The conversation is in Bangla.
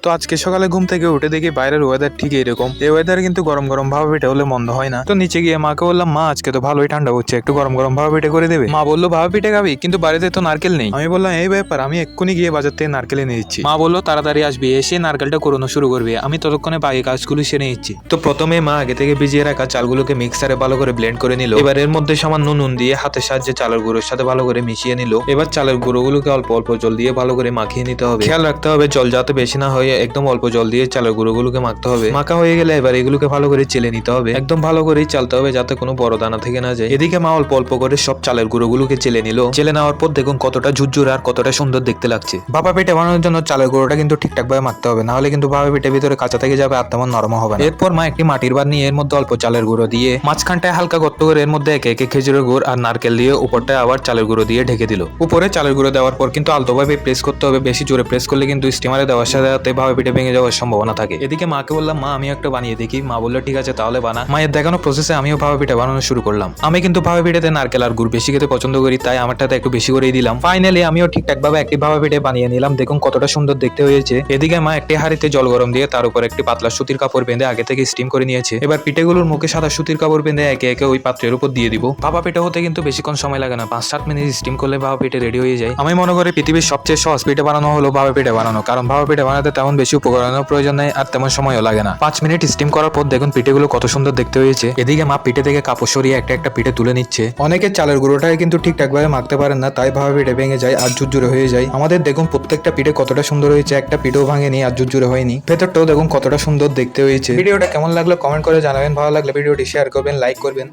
তো আজকে সকালে ঘুম থেকে উঠে দেখি বাইরের ওয়েদার ঠিক এরকম। এই ওয়েদারে কিন্তু গরম গরম ভাপা পিঠে হলে মন্দ হয় না। তো নিচে গিয়ে মাকে বললাম, মা আজকে তো ভালোই ঠান্ডা হচ্ছে, একটু গরম গরম ভাপা পিঠে করে দেবে। মা বললো ভাপা পিঠে খাবি, কিন্তু বাড়িতে তো নারকেল নেই। আমি বললাম এই ব্যাপার, আমি এক্ষুনি গিয়ে বাজার থেকে নারকেল এনে দিচ্ছি। মা বললো তাড়াতাড়ি আসবি, এসে নারকেলটা কোরানো শুরু করবি, আমি ততক্ষণে বাকি কাজগুলো সেরে নিচ্ছি। তো প্রথমে মা আগে থেকে ভিজিয়ে রাখা চালগুলোকে মিক্সারে ভালো করে ব্লেন্ড করে নিল। এবার এর মধ্যে সামান্য নুন দিয়ে হাতের সাহায্যে চালের গুঁড়োর সাথে ভালো করে মিশিয়ে নিল। এবার চালের গুঁড়োগুলোকে অল্প অল্প জল দিয়ে ভালো করে মাখিয়ে নিতে হবে। খেয়াল রাখতে হবে জল যাতে বেশি না হয়ে একদম অল্প জল দিয়ে চালের গুঁড়োগুলোকে মাখতে হবে। মাখা হয়ে গেলে এবার এগুলোকে ভালো করে চেলে নিতে হবে, একদম ভালো করেই চালতে হবে যাতে কোনো বড় দানা থেকে না যায়। এদিকে মা অল্প অল্প করে সব চালের গুঁড়োগুলোকে চেলে নিল। চেলে নেওয়ার পর দেখুন কতটা ঝুরঝুরে আর কতটা সুন্দর দেখতে লাগছে। ভাপা পিঠে বানানোর জন্য চালের গুঁড়োটা কিন্তু ঠিকঠাক ভাবে মাখতে হবে, নাহলে কিন্তু ভাপা পিঠে ভিতরে কাঁচা থেকে যাবে আর তেমন নরম হবে না। এরপর মা একটি মাটির বাদ নিয়ে এর মধ্যে অল্প চালের গুঁড়ো দিয়ে মাঝখানটায় হালকা গর্ত করে এর মধ্যে একে একে খেজুরের গুড় আর নারকেল দিয়ে উপরটায় আবার চালের গুঁড়ো দিয়ে ঢেকে দিল। উপরে চালের গুঁড়ো দেওয়ার পর কিন্তু আলতোভাবে প্রেস করতে হবে, বেশি জোরে প্রেস করলে কিন্তু স্টিমারে দেওয়ার সাথে ভাপা পিঠে ভেঙে যাওয়ার সম্ভাবনা থাকে। এদিকে মাকে বললাম, মা আমি একটা বানিয়ে দেখি। মা বললো ঠিক আছে তাহলে বানা। মায়ের দেখানো প্রসেসে আমিও ভাপা পিঠে বানানো শুরু করলাম। আমি কিন্তু ভাপা পিঠেতে নারকেল আর গুড় বেশি খেতে পছন্দ করি, তাই আমারটাতে একটু বেশি করেই দিলাম। ফাইনালি আমিও ঠিকঠাক ভাবে একটি ভাপা পিঠে বানিয়ে নিলাম। দেখুন কতটা সুন্দর দেখতে হয়েছে। এদিকে মা একটি হাঁড়িতে জল গরম দিয়ে তার উপর একটি পাতলা সুতির কাপড় বেঁধে আগে থেকে স্টিম করে নিয়েছে। এবার পিঠেগুলোর মুখে সাদা সুতির কাপড় বেঁধে একে একে ওই পাত্রের উপর দিয়ে দিব। ভাপা পিঠে হতে কিন্তু বেশিক্ষণ সময় লাগে না, 5-7 মিনিট স্টিম করলে ভাপা পিঠে রেডি হয়ে যায়। আমি মনে করি পৃথিবীর সবচেয়ে সহজ পিঠে বানানো হলো ভাপা পিঠে বানানো, কারণ ভাপা পিঠে বানাতে তেমন বেশি উপকরণের প্রয়োজন নেই আর তেমন সময়ও লাগে না। 5 মিনিট স্টিম করার পর দেখুন পিঠেগুলো কত সুন্দর দেখতে হয়েছে। এদিকে মা পিঠে থেকে কাপড় সরিয়ে একটা একটা পিঠে তুলে নিচ্ছে। অনেকে চালের গুঁড়োটাকে কিন্তু ঠিকঠাক ভাবে মাখতে পারেন না, তাই ভাপা পিঠে ভেঙে যায় আর ঝুরঝুরে হয়ে যায়। আমাদের দেখুন প্রত্যেকটা পিঠে কতটা সুন্দর হয়েছে, একটা পিঠেও ভাঙেনি আর ঝুরঝুরে হয়নি। ভেতরটাও দেখুন কতটা সুন্দর দেখতে হয়েছে। ভিডিওটা কেমন লাগলো কমেন্ট করে জানাবেন, ভালো লাগলে ভিডিওটি শেয়ার করবেন, লাইক করবেন।